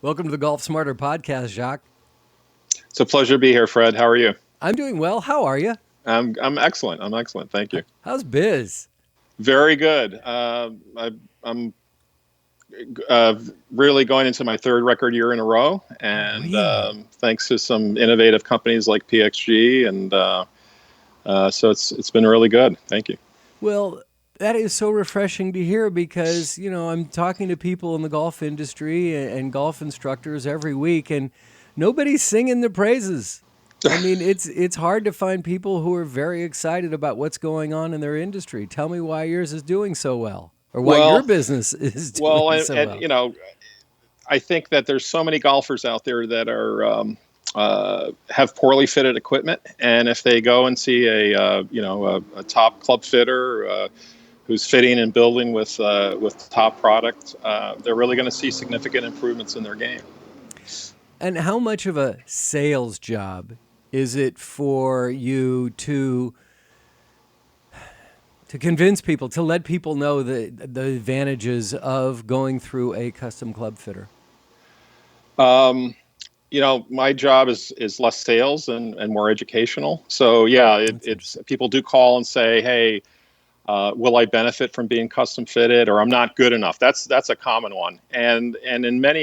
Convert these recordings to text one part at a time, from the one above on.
Welcome to the Golf Smarter podcast, Jacques. It's a pleasure to be here, Fred. How are you? I'm doing well. How are you? I'm excellent. I'm excellent. Thank you. How's biz? Very good. I'm uh, really going into my third record year in a row, Oh, and really? thanks to some innovative companies like PXG, and so it's been really good. Thank you. Well, that is so refreshing to hear because, I'm talking to people in the golf industry and golf instructors every week, and nobody's singing the praises. I mean, it's hard to find people who are very excited about what's going on in their industry. Tell me why yours is doing so well, or why your Well, business is well, doing so and well. I think that there's so many golfers out there that are have poorly fitted equipment, and if they go and see a top club fitter who's fitting and building with top product, they're really going to see significant improvements in their game. And how much of a sales job is it for you to convince people, to let people know the advantages of going through a custom club fitter? My job is less sales and more educational. So yeah, That's it's interesting. people do call and say, hey. Will I benefit from being custom fitted, or I'm not good enough? That's a common one, and in to many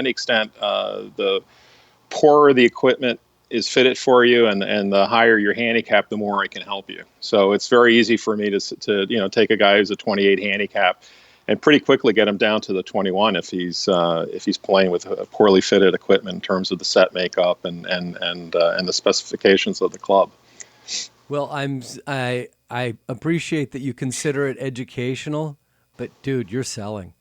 extent, the poorer the equipment is fitted for you, and the higher your handicap, the more I can help you. So it's very easy for me to take a guy who's a 28 handicap and pretty quickly get him down to the 21 if he's playing with a poorly fitted equipment in terms of the set makeup and the specifications of the club. Well, I appreciate that you consider it educational, but dude, you're selling.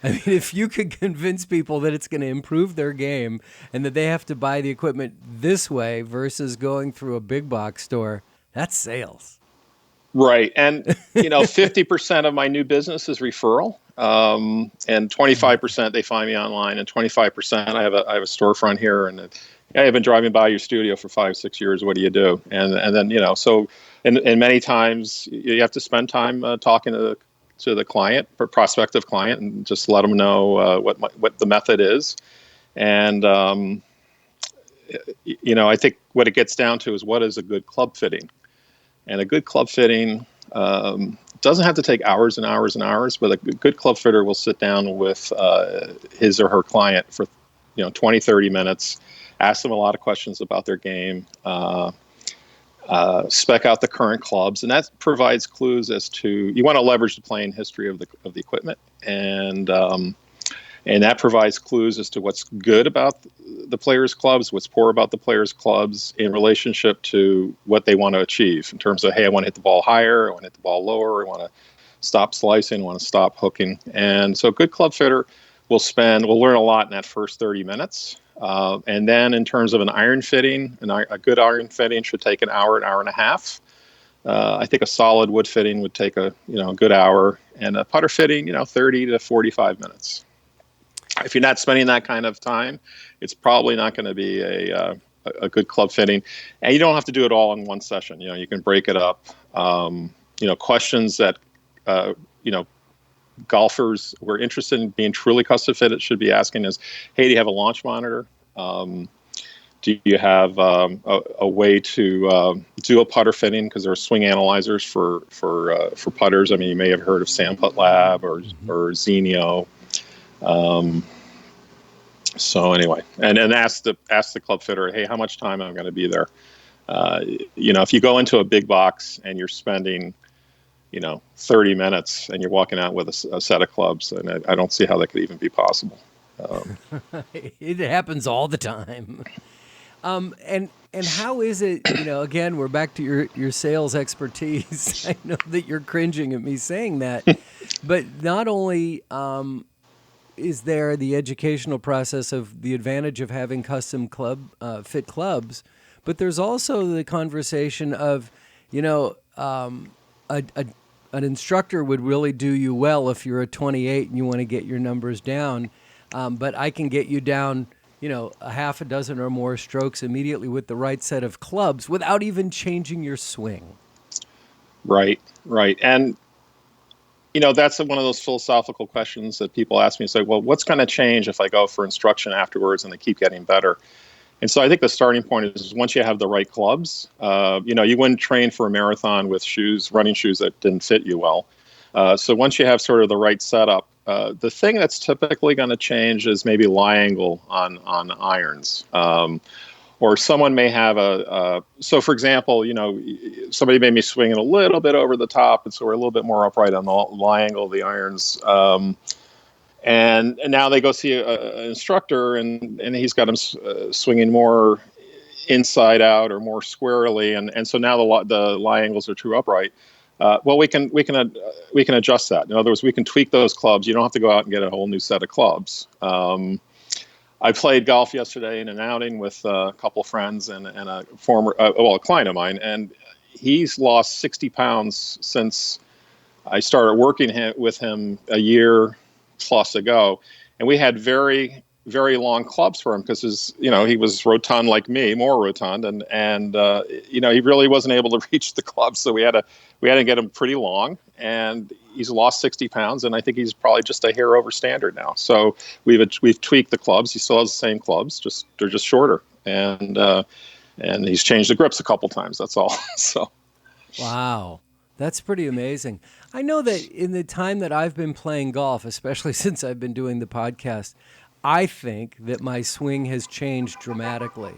I mean, if you could convince people that it's going to improve their game and that they have to buy the equipment this way versus going through a big box store, that's sales. Right. And, 50% of my new business is referral. And 25% they find me online, and 25% I have a storefront here, and I've been driving by your studio for 5, 6 years. What do you do? And then, so, and many times you have to spend time talking to the client, or prospective client, and just let them know what the method is. And, I think what it gets down to is what is a good club fitting. And a good club fitting doesn't have to take hours and hours and hours, but a good club fitter will sit down with his or her client for 20, 30 minutes, ask them a lot of questions about their game, spec out the current clubs, and that provides clues as to, you want to leverage the playing history of the equipment, and that provides clues as to what's good about the players' clubs, what's poor about the players' clubs in relationship to what they want to achieve in terms of, hey, I want to hit the ball higher, I want to hit the ball lower, I want to stop slicing, I want to stop hooking. And so a good club fitter will learn a lot in that first 30 minutes. And then in terms of an iron fitting, a good iron fitting should take an hour and a half. I think a solid wood fitting would take a good hour, and a putter fitting, 30 to 45 minutes. If you're not spending that kind of time, it's probably not going to be a good club fitting. And you don't have to do it all in one session. You can break it up. Questions that uh, you know golfers who are interested in being truly custom fitted should be asking is, hey, do you have a launch monitor? Do you have a way to do a putter fitting? Because there are swing analyzers for putters. I mean, you may have heard of Sandputt Lab Mm-hmm. or Zenio. Um, so anyway, and ask the club fitter, hey, how much time am I going to be there? If you go into a big box and you're spending 30 minutes and you're walking out with a set of clubs, and I don't see how that could even be possible. Um, It happens all the time. And how is it? Again, we're back to your sales expertise. I know that you're cringing at me saying that, but not only is there the educational process of the advantage of having custom club fit clubs, but there's also the conversation of, you know, a an instructor would really do you well if you're a 28 and you want to get your numbers down. But I can get you down, a half a dozen or more strokes immediately with the right set of clubs without even changing your swing. right, right, and that's one of those philosophical questions that people ask me. It's like, well, what's going to change if I go for instruction afterwards and they keep getting better? And so I think the starting point is once you have the right clubs, you wouldn't train for a marathon with running shoes that didn't fit you well. So once you have sort of the right setup, the thing that's typically going to change is maybe lie angle on irons. Or someone may have so for example, somebody made me swing it a little bit over the top, and so we're a little bit more upright on the lie angle of the irons. And now they go see an instructor, and he's got them swinging more inside out or more squarely, and so now the lie angles are too upright. Well, we can adjust that. In other words, we can tweak those clubs. You don't have to go out and get a whole new set of clubs. I played golf yesterday in an outing with a couple friends and a a client of mine, and he's lost 60 pounds since I started working with him a year plus ago, and we had very, very long clubs for him because he was rotund like me, more rotund, and he really wasn't able to reach the clubs, so we had to get him pretty long, and he's lost 60 pounds, and I think he's probably just a hair over standard now. So we've tweaked the clubs. He still has the same clubs, they're just shorter, and he's changed the grips a couple times. That's all. So. Wow. That's pretty amazing. I know that in the time that I've been playing golf, especially since I've been doing the podcast, I think that my swing has changed dramatically.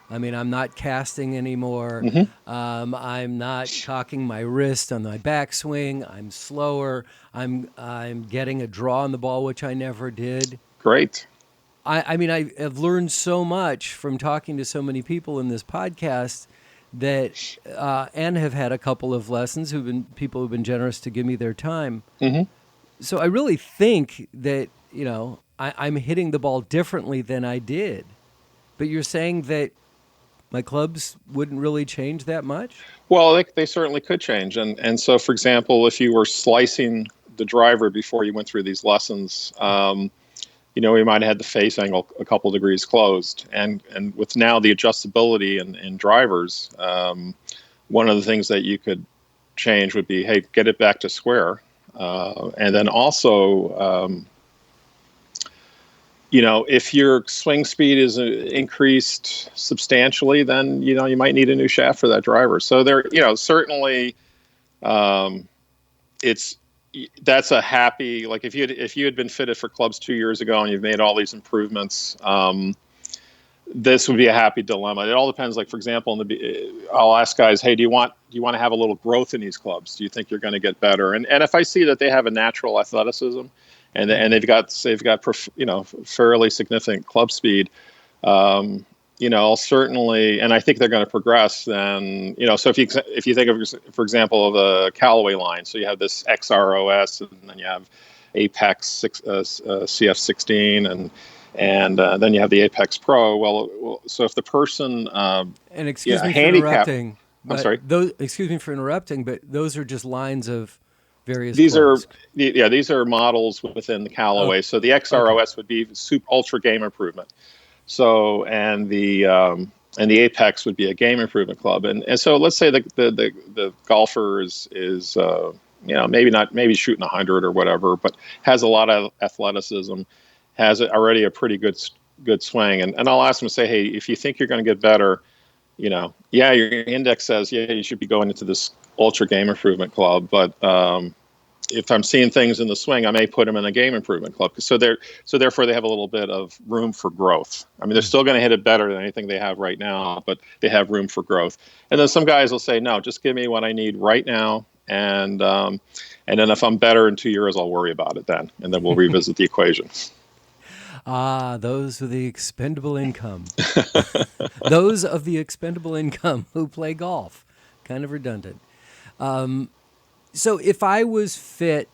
I mean, I'm not casting anymore. Mm-hmm. I'm not cocking my wrist on my backswing. I'm slower. I'm getting a draw on the ball, which I never did. Great. I mean, I've learned so much from talking to so many people in this podcast that and have had a couple of lessons people who've been generous to give me their time. Mm-hmm. So I really think that I'm hitting the ball differently than I did. But you're saying that my clubs wouldn't really change that much? Well, they certainly could change, and so for example, if you were slicing the driver before you went through these lessons, we might have had the face angle a couple degrees closed. And with now the adjustability in drivers, one of the things that you could change would be, hey, get it back to square. And then also, if your swing speed is increased substantially, then, you might need a new shaft for that driver. So there, certainly that's a happy, like if you had been fitted for clubs 2 years ago and you've made all these improvements, this would be a happy dilemma. It all depends. Like, for example, I'll ask guys, hey, do you want to have a little growth in these clubs? Do you think you're going to get better? And if I see that they have a natural athleticism and they've got fairly significant club speed, I'll certainly, and I think they're going to progress. Then, so if you think of, for example, of the Callaway line, so you have this XROS, and then you have Apex CF16, and then you have the Apex Pro. Well, so if the person and excuse me for interrupting, I'm sorry. Excuse me for interrupting, but those are just lines of various. These clubs. these are models within the Callaway. So the XROS would be super ultra game improvement. So and the Apex would be a game improvement club, and so let's say the golfer is maybe shooting 100 or whatever, but has a lot of athleticism, has already a pretty good swing, and I'll ask them to say, hey, if you think you're going to get better, your index says you should be going into this ultra game improvement club, but if I'm seeing things in the swing, I may put them in a game improvement club. So therefore they have a little bit of room for growth. I mean, they're still going to hit it better than anything they have right now, but they have room for growth. And then some guys will say, no, just give me what I need right now. And then if I'm better in 2 years, I'll worry about it then. And then we'll revisit the equation. Those with the expendable income. Those of the expendable income who play golf. Kind of redundant. So if I was fit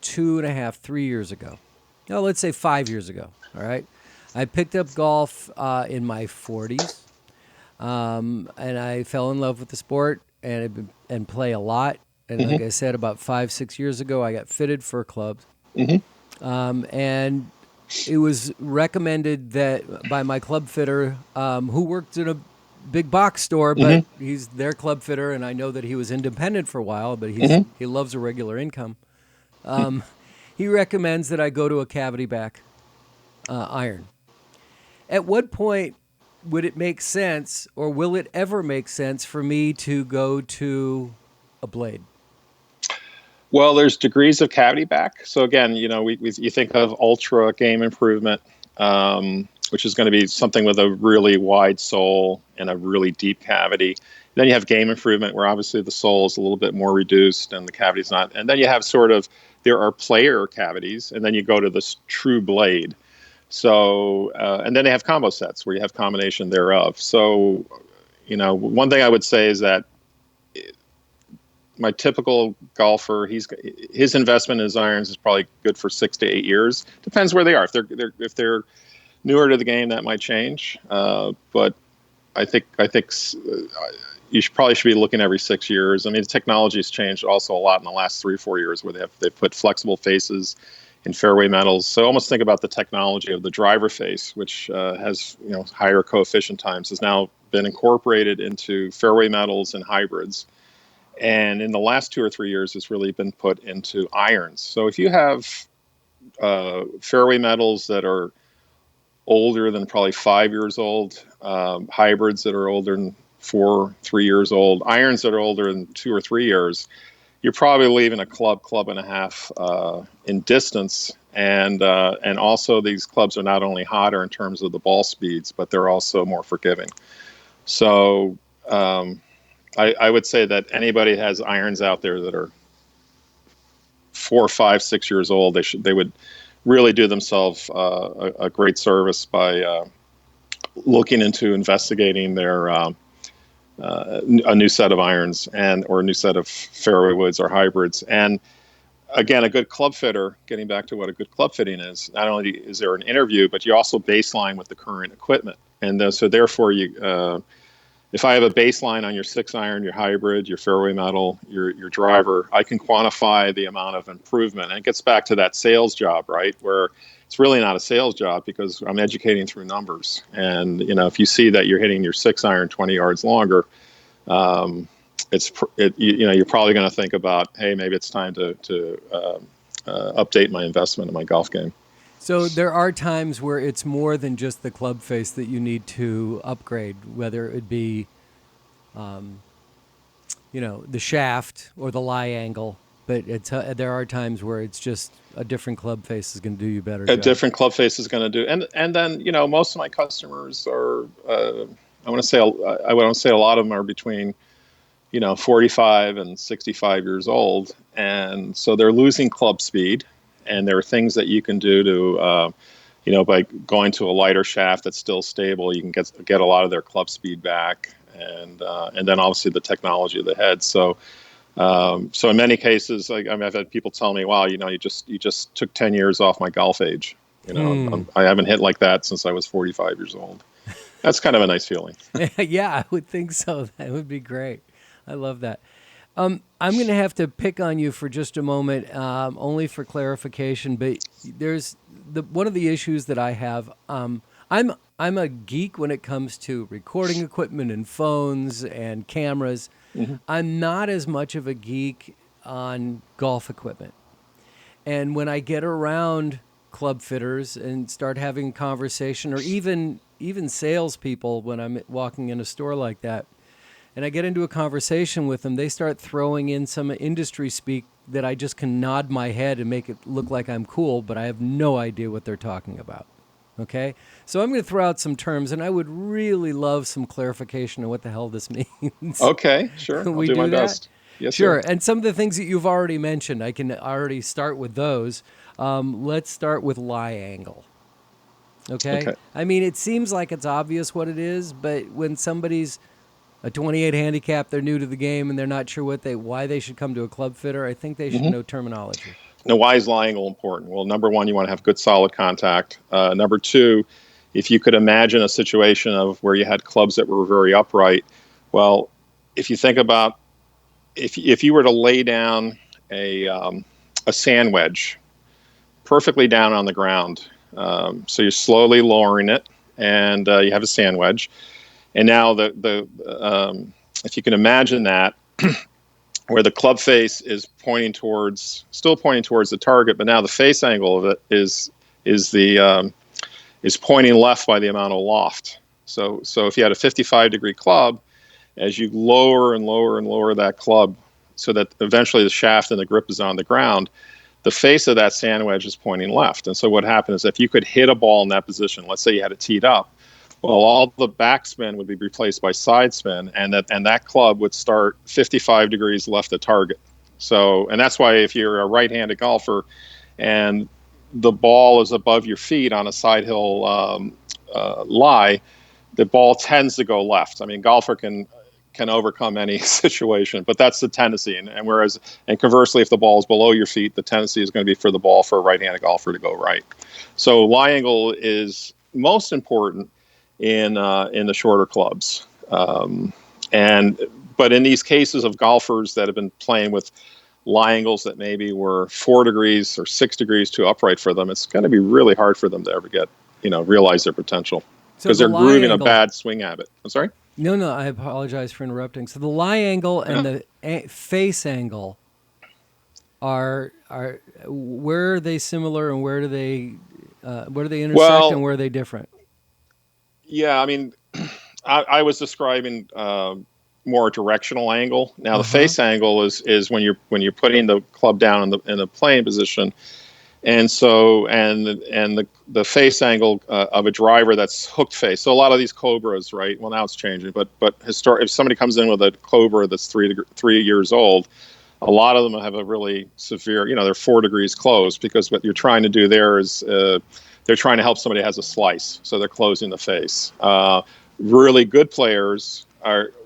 2.5, 3 years ago, let's say 5 years ago, all right, I picked up golf in my 40s, and I fell in love with the sport and play a lot. And like I said, about 5-6 years ago, I got fitted for clubs. Mm-hmm. And it was recommended that by my club fitter, who worked in a big box store, but he's their club fitter, and I know that he was independent for a while, but he loves a regular income. He recommends that I go to a cavity back iron. At what point would it make sense, or will it ever make sense for me to go to a blade? Well, there's degrees of cavity back. So again, you think of ultra game improvement, which is going to be something with a really wide sole and a really deep cavity. Then you have game improvement, where obviously the sole is a little bit more reduced and the cavity's not. And then you have there are player cavities, and then you go to this true blade. So, and then they have combo sets where you have combination thereof. So, one thing I would say is that my typical golfer, his investment in his irons is probably good for 6 to 8 years. Depends where they are. If they're newer to the game, that might change. But I think you probably should be looking every 6 years. I mean, the technology has changed also a lot in the last 3 or 4 years, where they've put flexible faces in fairway metals. So almost think about the technology of the driver face, which has higher coefficient times, has now been incorporated into fairway metals and hybrids. And in the last 2 or 3 years, it's really been put into irons. So if you have fairway metals that are older than probably 5 years old, hybrids that are older than 3 years old, irons that are older than 2 or 3 years, you're probably leaving a club and a half in distance. And also these clubs are not only hotter in terms of the ball speeds, but they're also more forgiving. So I would say that anybody has irons out there that are 4, 5, 6 years old, they would really do themselves a great service by looking into investigating their a new set of irons or a new set of fairway woods or hybrids. And again, a good club fitter, getting back to what a good club fitting is, not only is there an interview, but you also baseline with the current equipment. And so therefore if I have a baseline on your 6-iron, your hybrid, your fairway metal, your driver, I can quantify the amount of improvement. And it gets back to that sales job, right? Where it's really not a sales job, because I'm educating through numbers. And, if you see that you're hitting your 6-iron 20 yards longer, you're probably going to think about, hey, maybe it's time to update my investment in my golf game. So there are times where it's more than just the club face that you need to upgrade, whether it be, the shaft or the lie angle. But there are times where it's just a different club face is going to do you a better A job. different club face is going to do. And then, most of my customers are, I want to say a lot of them are between 45 and 65 years old. And so they're losing club speed. And there are things that you can do to, by going to a lighter shaft that's still stable, you can get a lot of their club speed back. And then obviously the technology of the head. So in many cases, I've had people tell me, wow, you just took 10 years off my golf age. I haven't hit like that since I was 45 years old. That's kind of a nice feeling. Yeah, I would think so. That would be great. I love that. I'm going to have to pick on you for just a moment, only for clarification. But there's one of the issues that I have. I'm a geek when it comes to recording equipment and phones and cameras. Mm-hmm. I'm not as much of a geek on golf equipment. And when I get around club fitters and start having conversation, or even salespeople when I'm walking in a store like that, and I get into a conversation with them, they start throwing in some industry speak that I just can nod my head and make it look like I'm cool, but I have no idea what they're talking about. Okay? So I'm going to throw out some terms, and I would really love some clarification on what the hell this means. Okay, sure. Can I'll we do my that? best. Yes, sure. sir. And some of the things that you've already mentioned, I can already start with those. Let's start with lie angle. Okay? I mean, it seems like it's obvious what it is, but when somebody's a 28 handicap, they're new to the game, and they're not sure why they should come to a club fitter, I think they should know terminology. Now, why is lie angle important? Well, number one, you want to have good solid contact. Number two, if you could imagine a situation of where you had clubs that were very upright, well, if you think about if you were to lay down a sand wedge perfectly down on the ground, so you're slowly lowering it, and you have a sand wedge, and now if you can imagine that, where the club face is still pointing towards the target, but now the face angle of it is pointing left by the amount of loft. So if you had a 55-degree club, as you lower and lower and lower that club, so that eventually the shaft and the grip is on the ground, the face of that sand wedge is pointing left. And so what happens is if you could hit a ball in that position, let's say you had it teed up, well, all the backspin would be replaced by side spin, and that club would start 55 degrees left of target. So, and that's why if you're a right-handed golfer and the ball is above your feet on a side hill lie, the ball tends to go left. I mean, golfer can overcome any situation, but that's the tendency. And conversely, if the ball is below your feet, the tendency is going to be for the ball for a right-handed golfer to go right. So lie angle is most important in the shorter clubs. But in these cases of golfers that have been playing with lie angles that maybe were 4 degrees or 6 degrees too upright for them, it's going to be really hard for them to ever get, realize their potential, because they're grooving a bad swing habit. I'm sorry? No, I apologize for interrupting. So the lie angle and the face angle are where are they similar, and where do they intersect, and where are they different? Yeah, I mean, I was describing more directional angle. Now the face angle is when you're putting the club down in the playing position, and so the face angle of a driver that's hooked face. So a lot of these Cobras, right? Well, now it's changing, but if somebody comes in with a Cobra that's 3 years old, a lot of them have a really severe, they're 4 degrees closed, because what you're trying to do there is they're trying to help somebody who has a slice, so they're closing the face. Really good players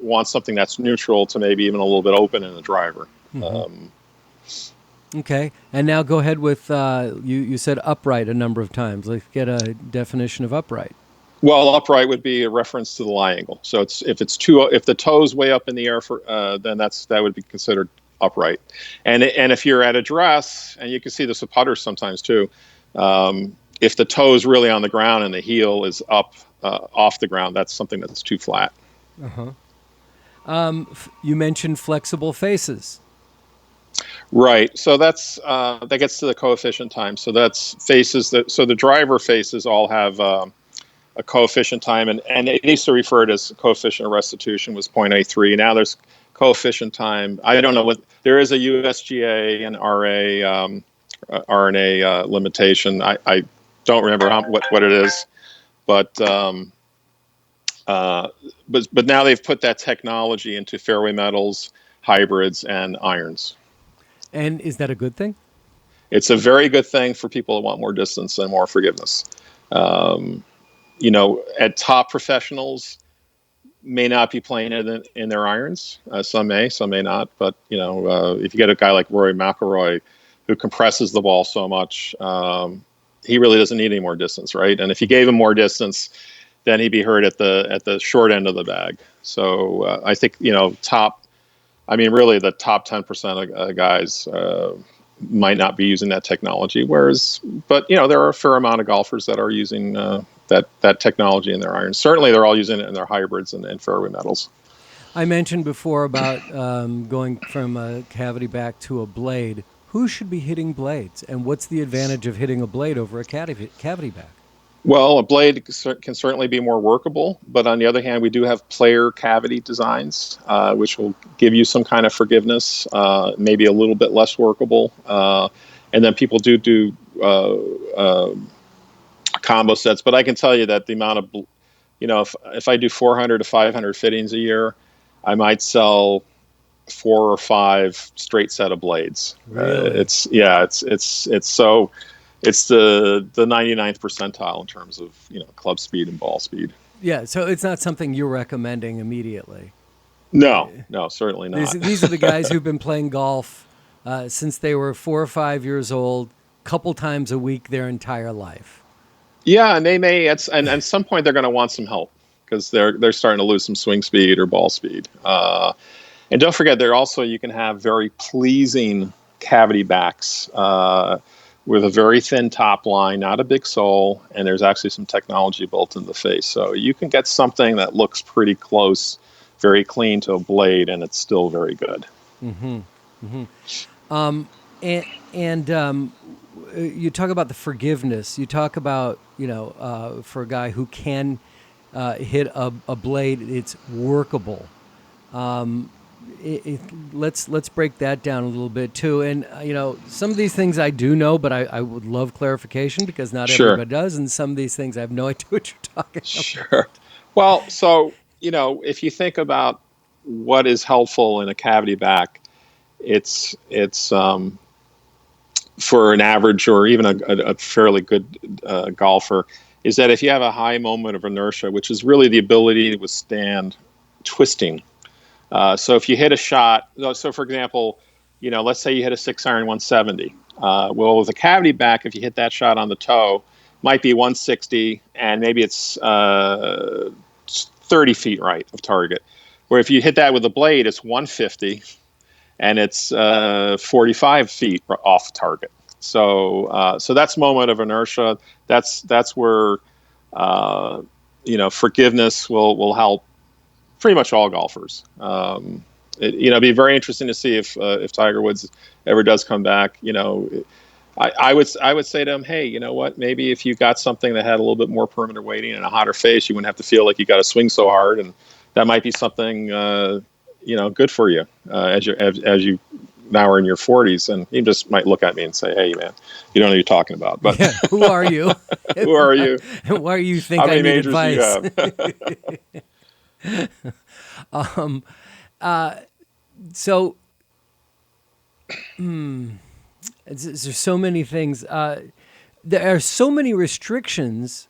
want something that's neutral to maybe even a little bit open in the driver. Okay, and now go ahead with you said upright a number of times. Let's get a definition of upright. Well, upright would be a reference to the lie angle. So if the toes way up in the air, then that would be considered upright. And if you're at address, and you can see this with putters sometimes too, if the toe is really on the ground and the heel is up off the ground, that's something that's too flat. You mentioned flexible faces. Right. So that gets to the coefficient time. So that's faces so the driver faces all have a coefficient time, and it used to refer to as coefficient of restitution was 0.83. Now there's coefficient time. I don't know what there is, a USGA and RNA limitation. I don't remember what it is, but now they've put that technology into fairway metals, hybrids, and irons. And is that a good thing? It's a very good thing for people who want more distance and more forgiveness. At top professionals may not be playing it in their irons. Some may not. But if you get a guy like Rory McIlroy, who compresses the ball so much, he really doesn't need any more distance, right? And if you gave him more distance, then he'd be hurt at the short end of the bag. So I think really the top 10% of guys might not be using that technology. But there are a fair amount of golfers that are using that technology in their irons. Certainly, they're all using it in their hybrids and fairway metals. I mentioned before about going from a cavity back to a blade. Who should be hitting blades, and what's the advantage of hitting a blade over a cavity back? Well, a blade can certainly be more workable, but on the other hand, we do have player cavity designs, which will give you some kind of forgiveness, maybe a little bit less workable. And then people do combo sets, but I can tell you that the amount of, if I do 400 to 500 fittings a year, I might sell 4 or 5 straight set of blades. Really? It's the 99th percentile in terms of club speed and ball speed. Yeah, so it's not something you're recommending immediately. No, certainly not. These are the guys who've been playing golf since they were 4 or 5 years old, couple times a week their entire life. Yeah, and they may at some point they're going to want some help because they're starting to lose some swing speed or ball speed. And don't forget, you can have very pleasing cavity backs with a very thin top line, not a big sole, and there's actually some technology built in the face. So you can get something that looks pretty close, very clean to a blade, and it's still very good. Mm-hmm. Mm-hmm. And you talk about the forgiveness. You talk about, for a guy who can hit a blade, it's workable. Um, let's break that down a little bit too. And some of these things I do know, but I would love clarification because not Sure. everybody does. And some of these things I have no idea what you're talking Sure. about. Well, so, if you think about what is helpful in a cavity back, it's for an average or even a fairly good golfer, is that if you have a high moment of inertia, which is really the ability to withstand twisting. So if you hit a shot, so for example, let's say you hit a 6-iron 170. Well, with a cavity back, if you hit that shot on the toe, might be 160, and maybe it's 30 feet right of target. Where if you hit that with a blade, it's 150, and it's 45 feet off target. So that's moment of inertia. That's where forgiveness will help pretty much all golfers. It'd be very interesting to see if Tiger Woods ever does come back. I would say to him, hey, you know what? Maybe if you got something that had a little bit more perimeter weighting and a hotter face, you wouldn't have to feel like you got to swing so hard, and that might be something good for you as you now are in your 40s, and he just might look at me and say, hey, man, you don't know what you're talking about. But Yeah, who are you? who are you? And why do you think How I many need majors do you advice? have? So, there's so many things. There are so many restrictions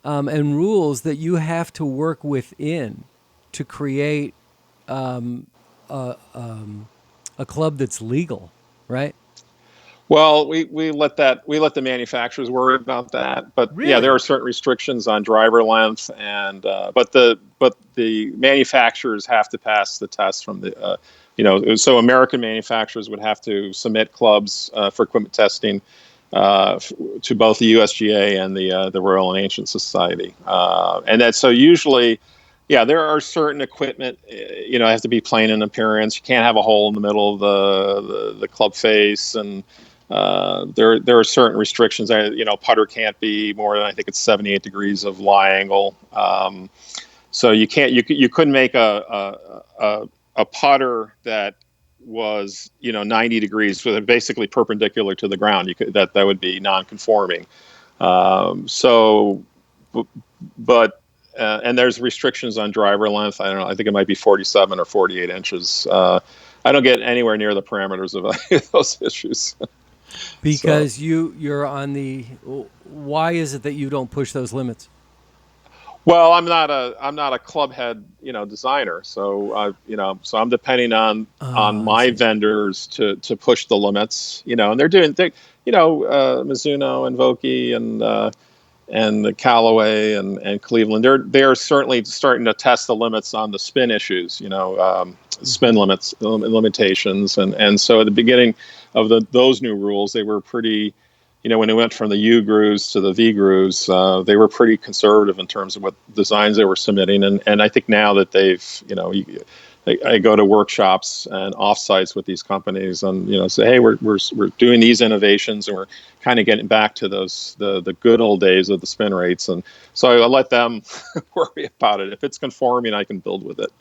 and rules that you have to work within to create a club that's legal, right? Well, we let the manufacturers worry about that, but yeah, there Really? are certain restrictions on driver length, and but the manufacturers have to pass the test from the so American manufacturers would have to submit clubs for equipment testing to both the USGA and the Royal and Ancient Society, and that so usually. Yeah, there are certain equipment, has to be plain in appearance. You can't have a hole in the middle of the club face, and there are certain restrictions. Putter can't be more than, I think it's 78 degrees of lie angle. So you couldn't make a putter that was 90 degrees, so basically perpendicular to the ground. That would be non-conforming. So, but and there's restrictions on driver length. I don't know. I think it might be 47 or 48 inches. I don't get anywhere near the parameters of those issues. So, Because you're on the. Why is it that you don't push those limits? well, I'm not a club head, designer. So, so I'm depending on I my see. vendors to push the limits, and they're doing, Mizuno and Vokey and the Callaway and Cleveland, they're certainly starting to test the limits on the spin issues, spin limitations, and so at the beginning of those new rules, they were pretty, when they went from the U grooves to the V grooves, they were pretty conservative in terms of what designs they were submitting, and I think now that they've, I go to workshops and offsites with these companies, and say, hey, we're doing these innovations, and we're kind of getting back to the good old days of the spin rates, and so I let them worry about it. If it's conforming, I can build with it.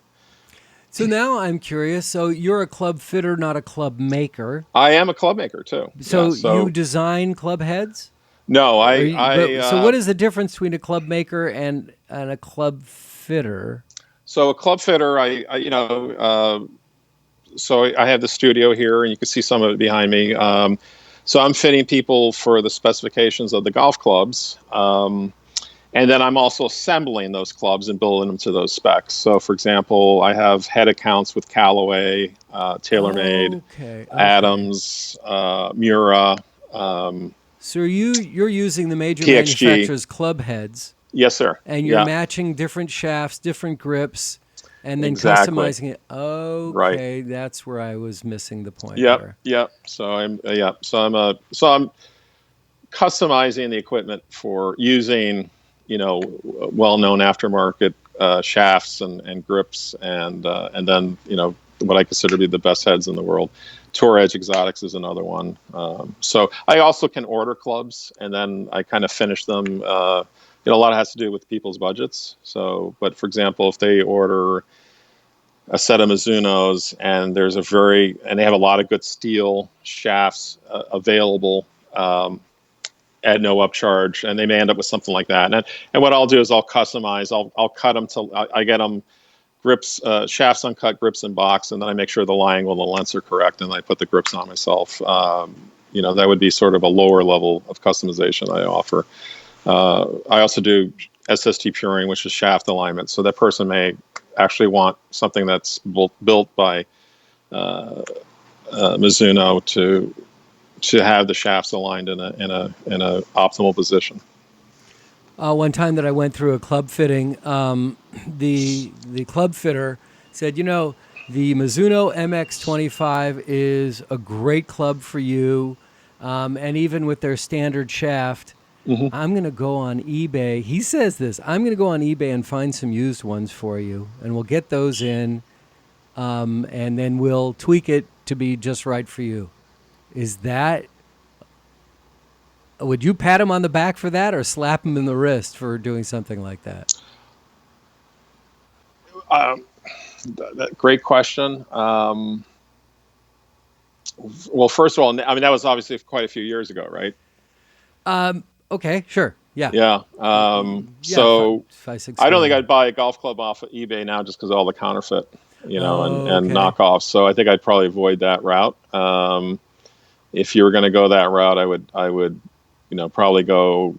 So now I'm curious. So you're a club fitter, not a club maker. I am a club maker too. Yeah. So you So design club heads? no, Or I you, I but so what is the difference between a club maker and a club fitter? so a club fitter. So I have the studio here, and you can see some of it behind me. So I'm fitting people for the specifications of the golf clubs. And then I'm also assembling those clubs and building them to those specs. So, for example, I have head accounts with Callaway, TaylorMade, Okay. Adams, Mura, um, So you're using the major PXG. manufacturers' club heads, Yes, sir. and you're Yeah, matching different shafts, different grips, and then exactly. customizing it. Right. Okay, that's where I was missing the point Yep. there. Yep. So I'm customizing the equipment for using, well-known aftermarket shafts and grips, and then what I consider to be the best heads in the world. Tour Edge Exotics is another one. So I also can order clubs, and then I kind of finish them. A lot has to do with people's budgets. So, but for example, if they order a set of Mizunos and and they have a lot of good steel shafts available at no upcharge, and they may end up with something like that. And what I'll do is I'll customize. I'll cut them till I get them grips, shafts uncut, grips in box, and then I make sure the lie angle and the lengths are correct, and I put the grips on myself. That would be sort of a lower level of customization I offer. I also do SST puring, which is shaft alignment. So that person may actually want something that's built by Mizuno to have the shafts aligned in a optimal position. One time that I went through a club fitting, the club fitter said, the Mizuno MX25 is a great club for you, and even with their standard shaft, I'm going to go on eBay. He says this, I'm going to go on eBay and find some used ones for you, and we'll get those in, and then we'll tweak it to be just right for you. Would you pat him on the back for that, or slap him in the wrist for doing something like that? Great question. Well, first of all, I mean, that was obviously quite a few years ago, right? Okay, sure. Yeah. Yeah. So five, 6 I don't think grand. I'd buy a golf club off of eBay now just because of all the counterfeit, and Okay. knockoffs. So I think I'd probably avoid that route. If you were going to go that route, I would, probably go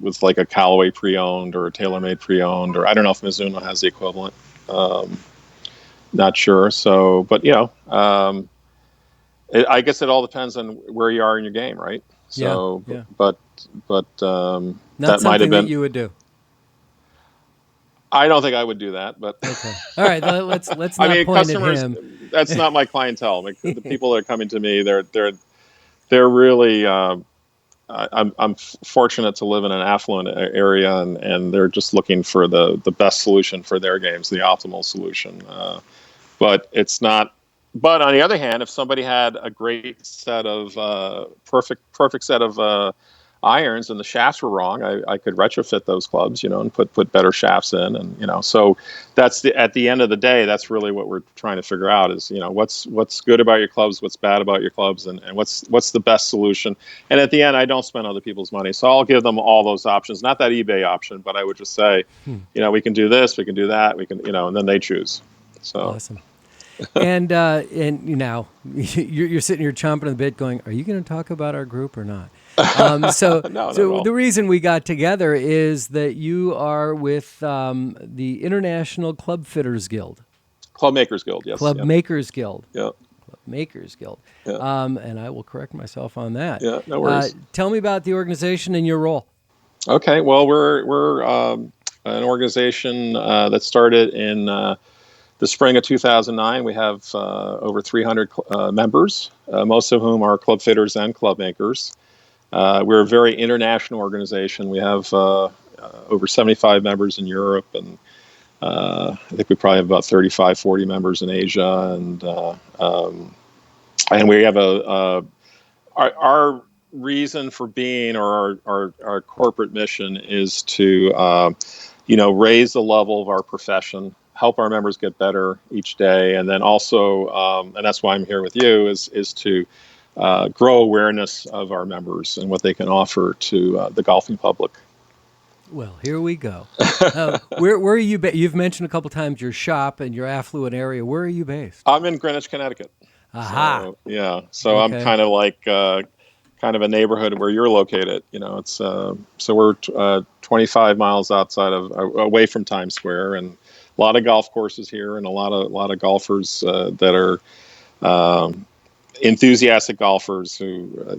with like a Callaway pre-owned or a TaylorMade pre-owned, or I don't know if Mizuno has the equivalent. Not sure. So, but I guess it all depends on where you are in your game, right? So, yeah. but Not that might have been. that you would do. I don't think I would do that, but okay. All right, let's not I mean, point customers. at him. That's not my clientele. Like, the people that are coming to me, they're really. I'm fortunate to live in an affluent area, and they're just looking for the best solution for their games, the optimal solution. But it's not. But on the other hand, if somebody had a great set of perfect set of irons and the shafts were wrong, I could retrofit those clubs, and put better shafts in, and so that's at the end of the day, that's really what we're trying to figure out is what's good about your clubs, what's bad about your clubs, and what's the best solution. And at the end, I don't spend other people's money, so I'll give them all those options, not that eBay option, but I would just say, we can do this, we can do that, we can, and then they choose. So awesome. And you're sitting here chomping on the bit going, are you going to talk about our group or not? So the reason we got together is that you are with the International Clubmakers Guild. Clubmakers Guild, yes. Clubmakers Guild. Yeah. Clubmakers Guild. Yeah. And I will correct myself on that. Yeah, no worries. Tell me about the organization and your role. Okay, well, we're an organization that started in the spring of 2009. We have over 300 members, most of whom are club fitters and club makers. We're a very international organization. We have over 75 members in Europe, and I think we probably have about 35, 40 members in Asia. And we have our reason for being, or our corporate mission, is to raise the level of our profession, help our members get better each day, and then also, and that's why I'm here with you, is to grow awareness of our members and what they can offer to the golfing public. Well, here we go. Where are you? You've mentioned a couple times your shop and your affluent area. Where are you based? I'm in Greenwich, Connecticut. Aha. So, yeah. So Okay. I'm kind of like kind of a neighborhood where you're located. It's so we're 25 miles away from Times Square, and a lot of golf courses here, and a lot of golfers that are enthusiastic golfers who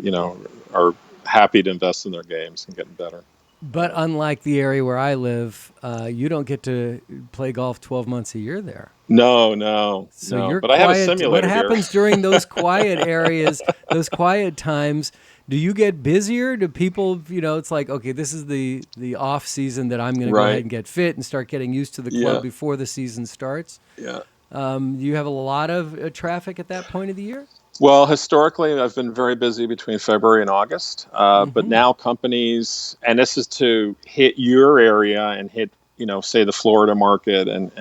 are happy to invest in their games and getting better. But unlike the area where I live, you don't get to play golf 12 months a year there. No. So you're but quiet. I have a simulator. What happens during those quiet areas, those quiet times? Do you get busier? Do people, it's like, okay, this is the off season that I'm going to go ahead and get fit and start getting used to the club before the season starts? Yeah. Do you have a lot of traffic at that point of the year? Well, historically, I've been very busy between February and August. But Mm-hmm. now companies, and this is to hit your area and hit, say the Florida market and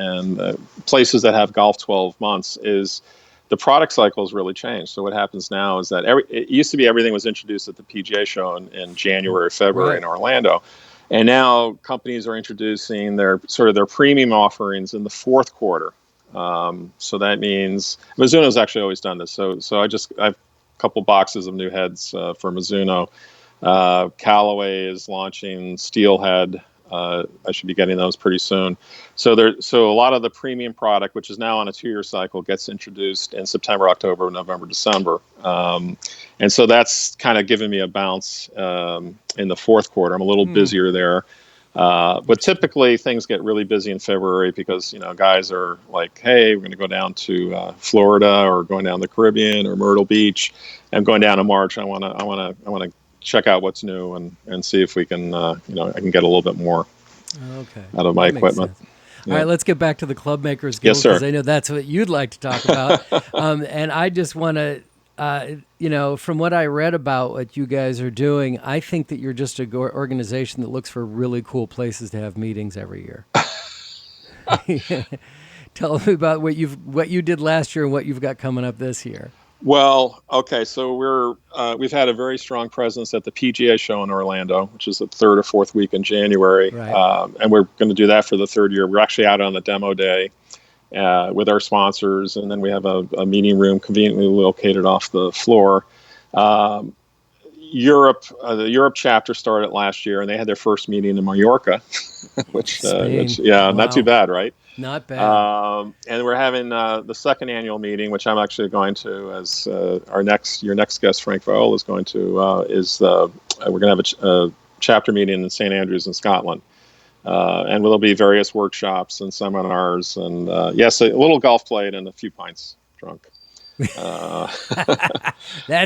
places that have golf 12 months, is the product cycle has really changed. So what happens now is that it used to be everything was introduced at the PGA show in January, February Right. in Orlando. And now companies are introducing their premium offerings in the fourth quarter. So that means Mizuno's actually always done this. So I have a couple boxes of new heads for Mizuno. Callaway is launching Steelhead. I should be getting those pretty soon. So a lot of the premium product, which is now on a 2-year cycle, gets introduced in September, October, November, December. And so that's kind of given me a bounce in the fourth quarter. I'm a little busier there. But typically things get really busy in February because guys are like, hey, we're going to go down to Florida or going down the Caribbean or Myrtle Beach. I'm going down in March. I want to check out what's new and see if we can I can get a little bit more Okay. out of my That makes equipment. sense. All Yeah. right, let's get back to the Clubmakers Yes, Guild because sir. I know that's what you'd like to talk about. And I just want to, from what I read about what you guys are doing, I think that you're just an organization that looks for really cool places to have meetings every year. Tell me about what you did last year and what you've got coming up this year. Well, okay, so we've had a very strong presence at the PGA show in Orlando, which is the third or fourth week in January, Right. and we're going to do that for the third year. We're actually out on the demo day with our sponsors, and then we have a meeting room conveniently located off the floor. Um, the Europe chapter started last year, and they had their first meeting in Mallorca, which Spain. not too Wow. bad, right? Not bad. And we're having the second annual meeting, which I'm actually going to, as your next guest, Frank Viola, is going to. We're going to have a chapter meeting in St Andrews in Scotland, and there'll be various workshops and seminars, and yes, a little golf played and a few pints drunk. That's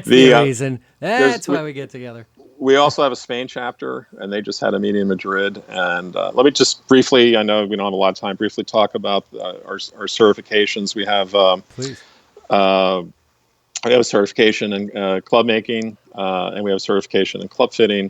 the the reason. there's That's why we get together. We also have a Spain chapter, and they just had a meeting in Madrid. And let me just briefly, I know we don't have a lot of time, briefly talk about our certifications. Please. We have a certification in club making, and we have a certification in club fitting.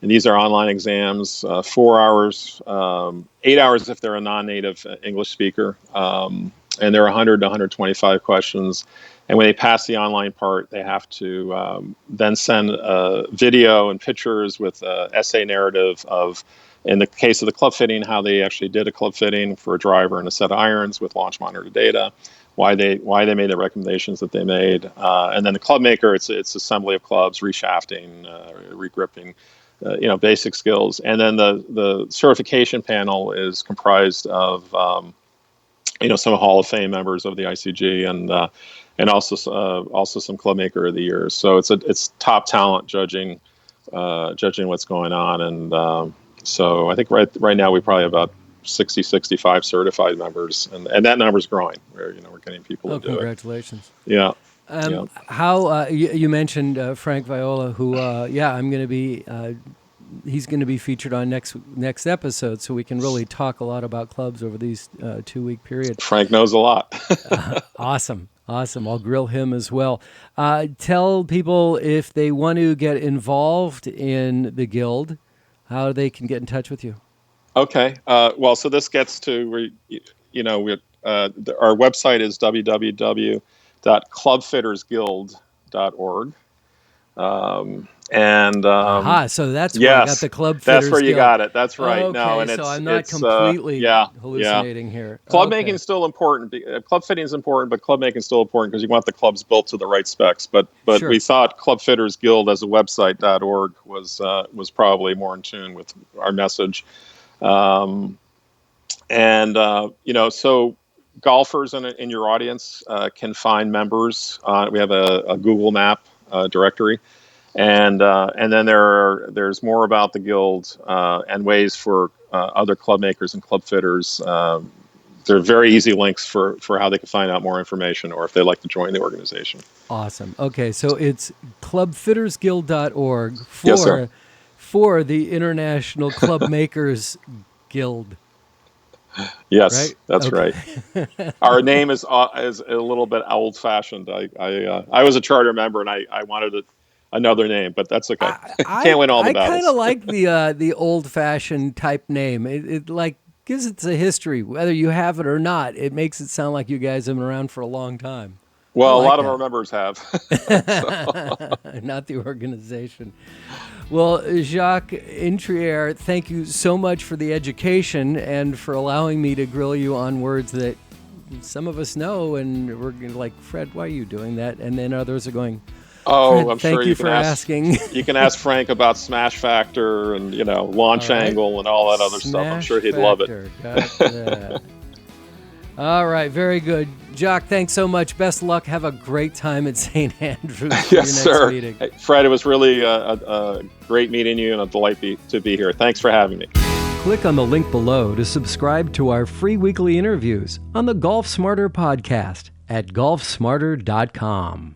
And these are online exams, 4 hours, 8 hours if they're a non-native English speaker. And they're 100 to 125 questions. And when they pass the online part, they have to then send a video and pictures with an essay narrative of, in the case of the club fitting, how they actually did a club fitting for a driver and a set of irons with launch monitor data, why they made the recommendations that they made, and then the club maker, it's assembly of clubs, reshafting, regripping, basic skills, and then the certification panel is comprised of some Hall of Fame members of the ICG and also some Club Maker of the Year. So it's top talent judging what's going on, and so I think right now we probably have about 65 certified members, and that number's growing. We're getting people Oh, to do it. congratulations. Yeah. Yeah. How you mentioned Frank Viola, who I'm going to be. He's going to be featured on next episode, so we can really talk a lot about clubs over these 2-week period. Frank knows a lot. Awesome. I'll grill him as well. Tell people if they want to get involved in the guild, how they can get in touch with you. Okay. Well, so this gets to our website is www.clubfittersguild.org. So that's where I got yes, the Club that's Fitters where you Guild. got it. That's right. Okay, No, and so it's I'm not it's completely yeah. hallucinating here. Club Okay. making is still important. Club fitting is important, but club making is still important because you want the clubs built to the right specs. But Sure. we thought Club Fitters Guild as a website.org was probably more in tune with our message. So golfers in your audience can find members. We have a Google Map directory. And then there's more about the guild and ways for other club makers and club fitters. There are very easy links for how they can find out more information or if they'd like to join the organization. Awesome. Okay, so it's clubfittersguild.org Yes, sir. for the International Clubmakers Guild. Yes, right? that's Okay. right. Our name is a little bit old fashioned. I was a charter member and I wanted another name, but that's okay. Can't win all the I kind of battles. like the old fashioned type name. It like gives it a history, whether you have it or not. It makes it sound like you guys have been around for a long time. I Well, a like lot of our that. members have. So, Not the organization. Well, Jacques Intriere, thank you so much for the education and for allowing me to grill you on words that some of us know, and we're like, Fred, why are you doing that? And then others are going, oh, Fred, I'm sure thank you for asking. you can ask Frank about smash factor and All launch right. angle and all that other stuff. I'm Smash sure he'd love it. factor. Got that. All right. Very good. Jacques, thanks so much. Best luck. Have a great time at St. Andrews for Yes, your next sir. meeting. Hey, Fred, it was really a great meeting you and a delight to be here. Thanks for having me. Click on the link below to subscribe to our free weekly interviews on the Golf Smarter podcast at golfsmarter.com.